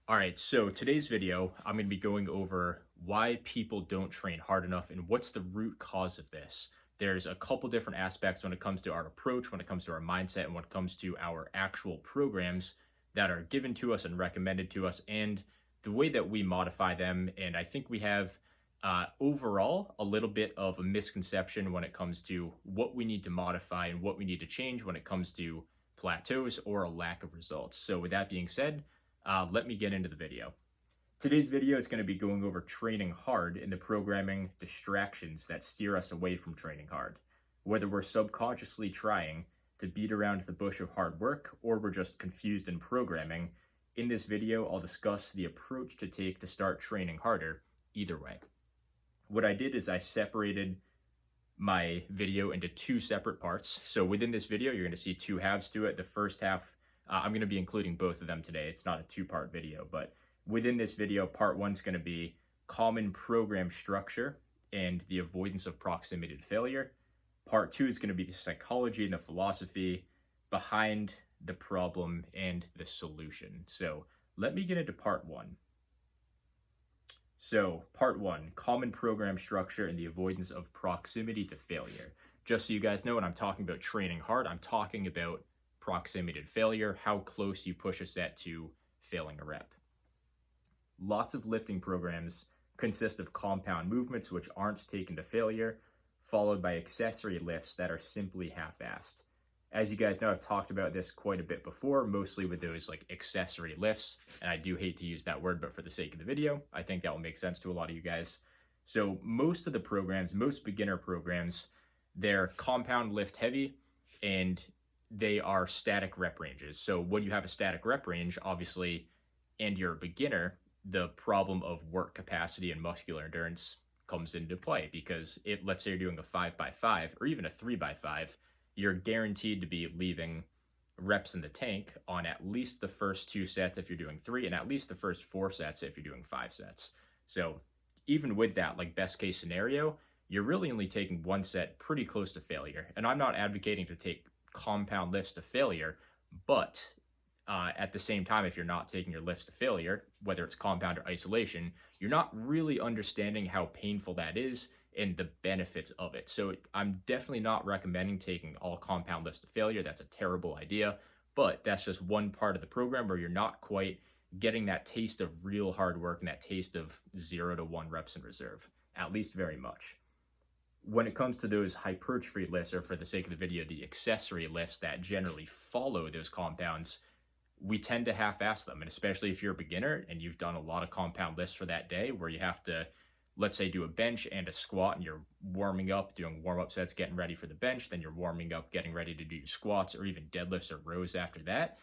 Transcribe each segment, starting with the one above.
All right, so today's video, I'm going to be going over why people don't train hard enough and what's the root cause of this. There's a couple different aspects when it comes to our approach, when it comes to our mindset, and when it comes to our actual programs that are given to us and recommended to us, and the way that we modify them. And I think we have overall a little bit of a misconception when it comes to what we need to modify and what we need to change when it comes to plateaus or a lack of results. So with that being said, let me get into the video. Today's video is going to be going over training hard and the programming distractions that steer us away from training hard. Whether we're subconsciously trying to beat around the bush of hard work or we're just confused in programming, in this video I'll discuss the approach to take to start training harder either way. What I did is I separated my video into two separate parts. So within this video, you're going to see two halves to it. The first half, I'm going to be including both of them today. It's not a two-part video, but within this video, part one is going to be common program structure and the avoidance of proximity to failure. Part two is going to be the psychology and the philosophy behind the problem and the solution. So let me get into part one. So part one, common program structure and the avoidance of proximity to failure. Just so you guys know, when I'm talking about training hard, I'm talking about proximity to failure, how close you push a set to failing a rep. Lots of lifting programs consist of compound movements which aren't taken to failure, followed by accessory lifts that are simply half-assed. As you guys know, I've talked about this quite a bit before, mostly with those like accessory lifts, and I do hate to use that word, but for the sake of the video, I think that will make sense to a lot of you guys. So most of the programs, most beginner programs, they're compound lift heavy, and they are static rep ranges. So when you have a static rep range, obviously, and you're a beginner, the problem of work capacity and muscular endurance comes into play, because let's say you're doing a 5x5 or even a 3x5, you're guaranteed to be leaving reps in the tank on at least the first 2 sets if you're doing 3, and at least the first 4 sets if you're doing 5 sets. So even with that, like best case scenario, you're really only taking 1 set pretty close to failure. And I'm not advocating to take compound lifts to failure, but at the same time, if you're not taking your lifts to failure, whether it's compound or isolation, you're not really understanding how painful that is and the benefits of it. So I'm definitely not recommending taking all compound lifts to failure. That's a terrible idea, but that's just one part of the program where you're not quite getting that taste of real hard work and that taste of 0 to 1 reps in reserve, at least very much. When it comes to those hypertrophy lifts, or for the sake of the video, the accessory lifts that generally follow those compounds, we tend to half-ass them. And especially if you're a beginner and you've done a lot of compound lifts for that day where you have to, let's say, do a bench and a squat, and you're warming up, doing warm-up sets, getting ready for the bench, then you're warming up, getting ready to do your squats or even deadlifts or rows after that,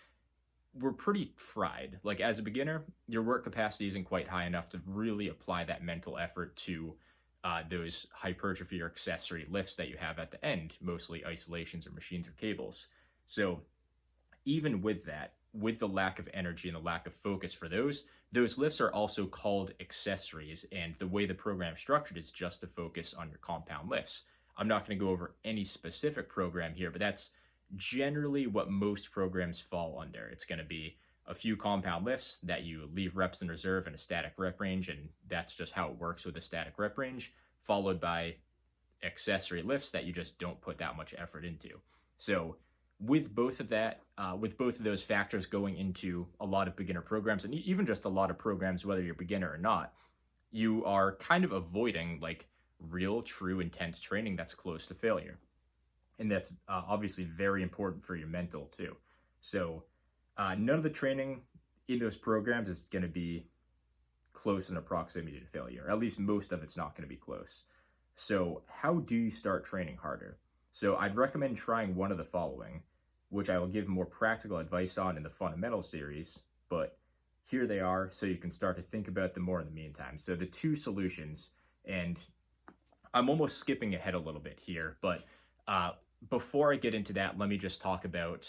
we're pretty fried. Like as a beginner, your work capacity isn't quite high enough to really apply that mental effort to those hypertrophy or accessory lifts that you have at the end, mostly isolations or machines or cables. So even with that, with the lack of energy and the lack of focus for those lifts are also called accessories, and the way the program is structured is just to focus on your compound lifts. I'm not going to go over any specific program here, but that's generally what most programs fall under. It's going to be a few compound lifts that you leave reps in reserve in a static rep range, and that's just how it works with a static rep range, followed by accessory lifts that you just don't put that much effort into. So with both of those factors going into a lot of beginner programs, and even just a lot of programs, whether you're beginner or not, you are kind of avoiding like real, true, intense training that's close to failure. And that's obviously very important for your mental too. So none of the training in those programs is going to be close in a proximity to failure. At least most of it's not going to be close. So how do you start training harder? So I'd recommend trying one of the following, which I will give more practical advice on in the fundamental series, but here they are so you can start to think about them more in the meantime. So the 2 solutions, and I'm almost skipping ahead a little bit here, but before I get into that, let me just talk about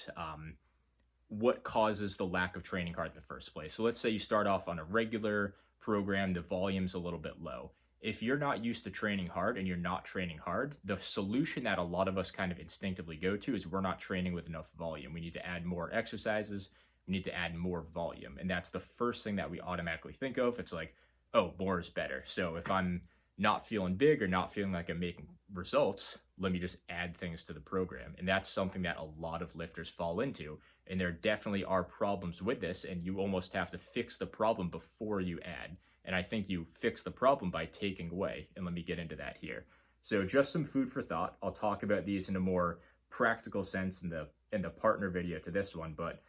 what causes the lack of training hard in the first place. So let's say you start off on a regular program, the volume's a little bit low. If you're not used to training hard and you're not training hard, the solution that a lot of us kind of instinctively go to is we're not training with enough volume. We need to add more exercises. you need to add more volume. And that's the first thing that we automatically think of. It's like, oh, more is better. So if I'm not feeling big or not feeling like I'm making results, let me just add things to the program. And that's something that a lot of lifters fall into. And there definitely are problems with this, and you almost have to fix the problem before you add. And I think you fix the problem by taking away. And let me get into that here. So just some food for thought. I'll talk about these in a more practical sense in the partner video to this one, but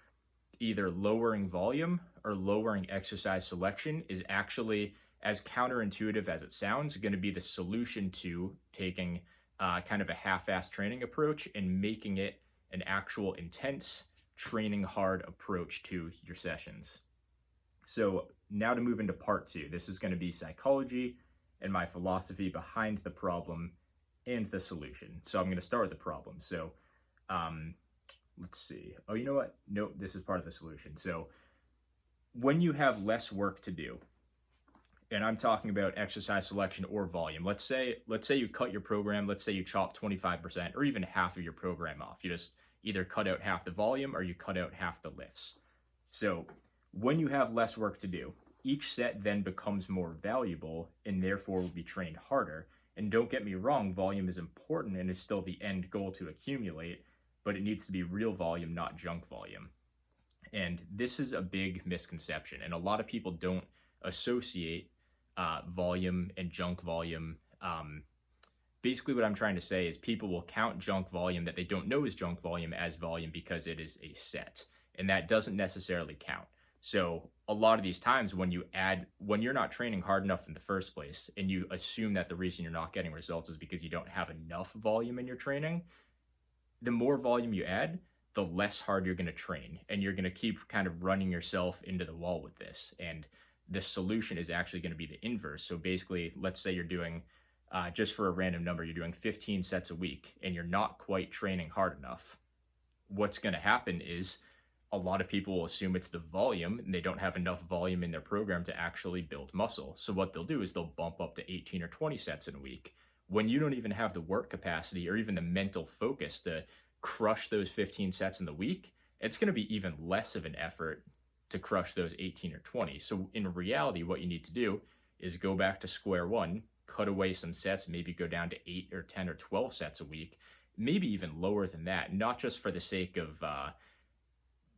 either lowering volume or lowering exercise selection is actually, as counterintuitive as it sounds, going to be the solution to taking kind of a half-assed training approach and making it an actual intense, training hard approach to your sessions. So now to move into part 2. This is going to be psychology and my philosophy behind the problem and the solution. So I'm going to start with the problem. So let's see. Oh, you know what? Nope, this is part of the solution. So when you have less work to do, and I'm talking about exercise selection or volume. Let's say you cut your program, let's say you chop 25% or even half of your program off. You just either cut out half the volume or you cut out half the lifts. So when you have less work to do, each set then becomes more valuable and therefore will be trained harder. And don't get me wrong, volume is important and is still the end goal to accumulate, but it needs to be real volume, not junk volume. And this is a big misconception, and a lot of people don't associate volume and junk volume. Basically what I'm trying to say is people will count junk volume that they don't know is junk volume as volume because it is a set, and that doesn't necessarily count. So a lot of these times when you're not training hard enough in the first place and you assume that the reason you're not getting results is because you don't have enough volume in your training, the more volume you add, the less hard you're going to train, and you're going to keep kind of running yourself into the wall with this. And the solution is actually going to be the inverse. So basically, let's say you're doing, just for a random number, you're doing 15 sets a week and you're not quite training hard enough. What's going to happen is a lot of people will assume it's the volume and they don't have enough volume in their program to actually build muscle. So what they'll do is they'll bump up to 18 or 20 sets in a week when you don't even have the work capacity or even the mental focus to crush those 15 sets in the week. It's going to be even less of an effort to crush those 18 or 20. So in reality, what you need to do is go back to square one, cut away some sets, maybe go down to 8 or 10 or 12 sets a week, maybe even lower than that, not just for the sake of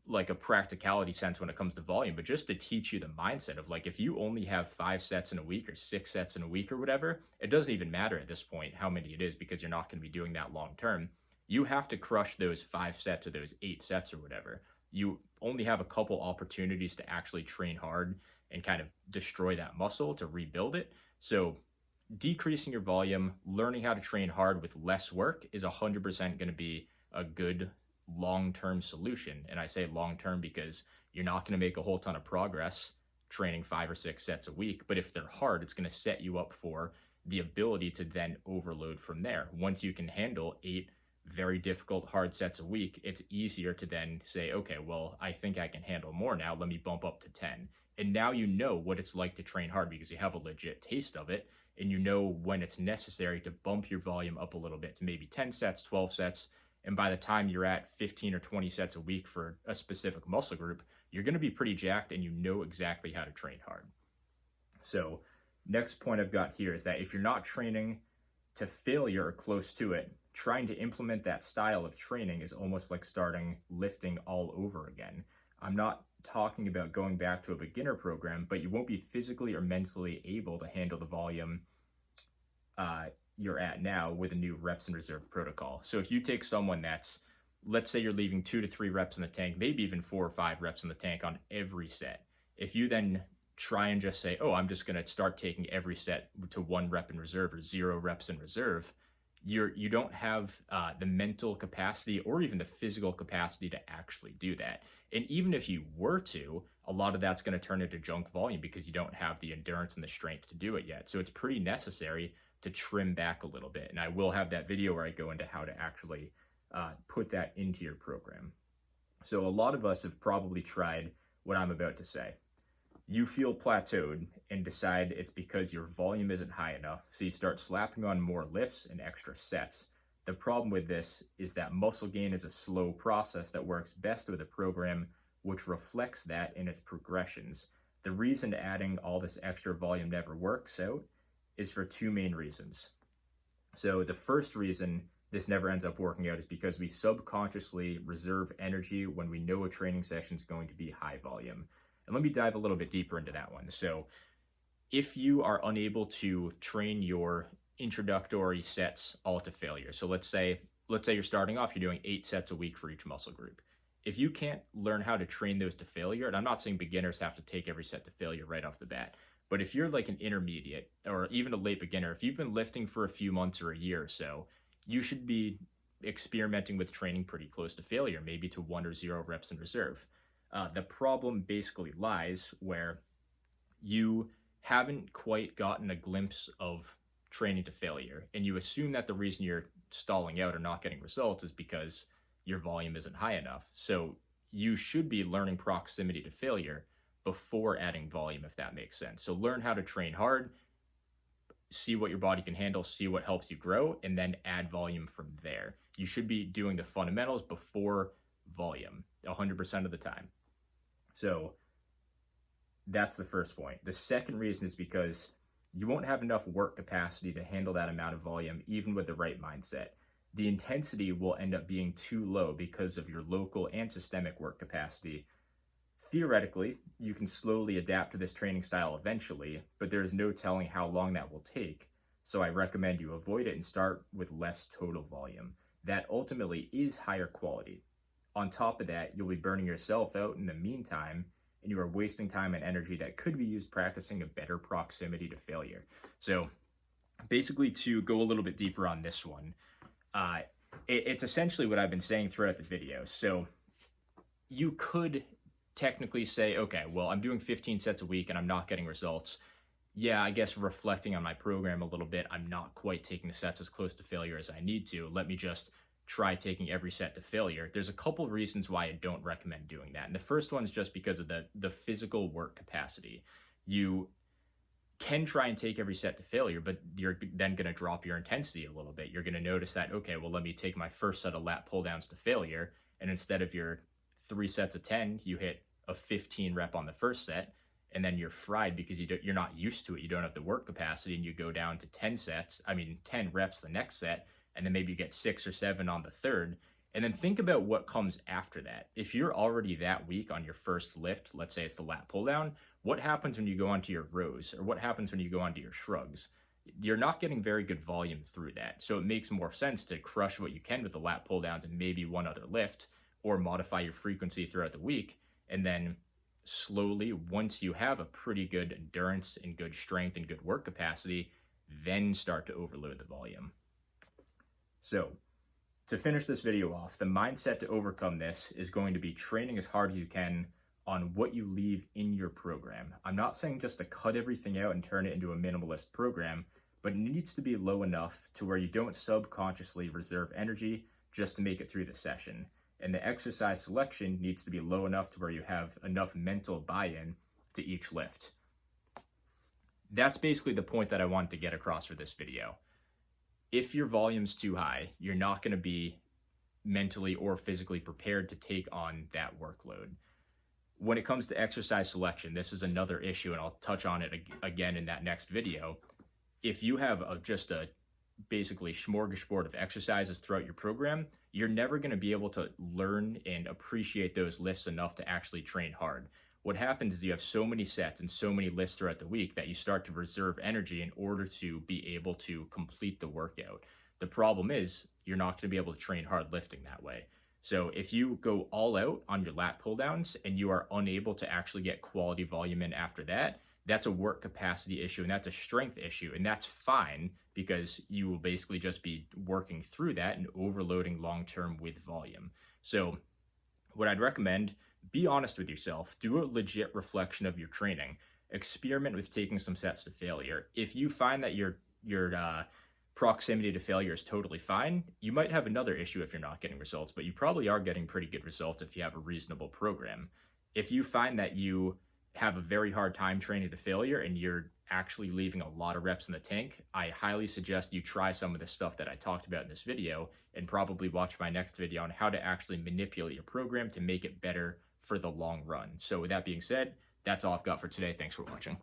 like a practicality sense when it comes to volume, but just to teach you the mindset of like, if you only have 5 sets in a week or 6 sets in a week or whatever, it doesn't even matter at this point how many it is because you're not going to be doing that long term. You have to crush those 5 sets or those 8 sets or whatever. You only have a couple opportunities to actually train hard and kind of destroy that muscle to rebuild it. So decreasing your volume, learning how to train hard with less work is 100% going to be a good long-term solution. And I say long-term because you're not going to make a whole ton of progress training 5 or 6 sets a week. But if they're hard, it's going to set you up for the ability to then overload from there. Once you can handle 8 very difficult hard sets a week, it's easier to then say, okay, well, I think I can handle more now. Let me bump up to 10. And now you know what it's like to train hard because you have a legit taste of it. And you know when it's necessary to bump your volume up a little bit to maybe 10 sets, 12 sets. And by the time you're at 15 or 20 sets a week for a specific muscle group, you're going to be pretty jacked and you know exactly how to train hard. So next point I've got here is that if you're not training to failure or close to it, trying to implement that style of training is almost like starting lifting all over again. I'm not talking about going back to a beginner program, but you won't be physically or mentally able to handle the volume you're at now with a new reps in reserve protocol. So if you take someone that's, let's say you're leaving 2 to 3 reps in the tank, maybe even 4 or 5 reps in the tank on every set. If you then try and just say, oh, I'm just going to start taking every set to 1 rep in reserve or 0 reps in reserve, you don't have the mental capacity or even the physical capacity to actually do that. And even if you were to, a lot of that's going to turn into junk volume because you don't have the endurance and the strength to do it yet. So it's pretty necessary to trim back a little bit. And I will have that video where I go into how to actually put that into your program. So a lot of us have probably tried what I'm about to say. You feel plateaued and decide it's because your volume isn't high enough, so you start slapping on more lifts and extra sets. The problem with this is that muscle gain is a slow process that works best with a program which reflects that in its progressions. The reason adding all this extra volume never works out is for two main reasons. So the first reason this never ends up working out is because we subconsciously reserve energy when we know a training session is going to be high volume. And let me dive a little bit deeper into that one. So if you are unable to train your introductory sets all to failure, so let's say you're starting off, you're doing 8 sets a week for each muscle group. If you can't learn how to train those to failure, and I'm not saying beginners have to take every set to failure right off the bat, but if you're like an intermediate or even a late beginner, if you've been lifting for a few months or a year or so, you should be experimenting with training pretty close to failure, maybe to 1 or 0 reps in reserve. The problem basically lies where you haven't quite gotten a glimpse of training to failure, and you assume that the reason you're stalling out or not getting results is because your volume isn't high enough. So you should be learning proximity to failure before adding volume, if that makes sense. So learn how to train hard, see what your body can handle, see what helps you grow, and then add volume from there. You should be doing the fundamentals before volume 100% of the time. So that's the first point. The second reason is because you won't have enough work capacity to handle that amount of volume, even with the right mindset. The intensity will end up being too low because of your local and systemic work capacity. Theoretically, you can slowly adapt to this training style eventually, but there is no telling how long that will take. So I recommend you avoid it and start with less total volume. That ultimately is higher quality. On top of that, you'll be burning yourself out in the meantime, and you are wasting time and energy that could be used practicing a better proximity to failure. So basically, to go a little bit deeper on this one, it's essentially what I've been saying throughout the video. So you could technically say, okay, well, I'm doing 15 sets a week and I'm not getting results. Yeah, I guess reflecting on my program a little bit, I'm not quite taking the sets as close to failure as I need to. Let me just try taking every set to failure. There's a couple of reasons why I don't recommend doing that. And the first one is just because of the physical work capacity. You can try and take every set to failure, but you're then going to drop your intensity a little bit. You're going to notice that, okay, well, let me take my first set of lat pull downs to failure. And instead of your 3 sets of 10, you hit a 15 rep on the first set, and then you're fried because you're not used to it. You don't have the work capacity, and you go down to 10 reps the next set, and then maybe you get 6 or 7 on the third. And then think about what comes after that. If you're already that weak on your first lift, let's say it's the lat pull down, what happens when you go onto your rows, or what happens when you go onto your shrugs? You're not getting very good volume through that. So it makes more sense to crush what you can with the lat pull downs and maybe one other lift, or modify your frequency throughout the week. And then slowly, once you have a pretty good endurance and good strength and good work capacity, then start to overload the volume. So to finish this video off, the mindset to overcome this is going to be training as hard as you can on what you leave in your program. I'm not saying just to cut everything out and turn it into a minimalist program, but it needs to be low enough to where you don't subconsciously reserve energy just to make it through the session. And the exercise selection needs to be low enough to where you have enough mental buy-in to each lift. That's basically the point that I wanted to get across for this video. If your volume's too high, you're not going to be mentally or physically prepared to take on that workload. When it comes to exercise selection, this is another issue, and I'll touch on it again in that next video. If you have just a basically smorgasbord of exercises throughout your program, you're never going to be able to learn and appreciate those lifts enough to actually train hard. What happens is you have so many sets and so many lifts throughout the week that you start to reserve energy in order to be able to complete the workout. The problem is you're not going to be able to train hard lifting that way. So if you go all out on your lat pull downs and you are unable to actually get quality volume in after that, that's a work capacity issue and that's a strength issue. And that's fine because you will basically just be working through that and overloading long-term with volume. So what I'd recommend, be honest with yourself, do a legit reflection of your training, experiment with taking some sets to failure. If you find that your proximity to failure is totally fine, you might have another issue if you're not getting results, but you probably are getting pretty good results if you have a reasonable program. If you find that you have a very hard time training to failure and you're actually leaving a lot of reps in the tank, I highly suggest you try some of the stuff that I talked about in this video and probably watch my next video on how to actually manipulate your program to make it better for the long run. So with that being said, that's all I've got for today. Thanks for watching.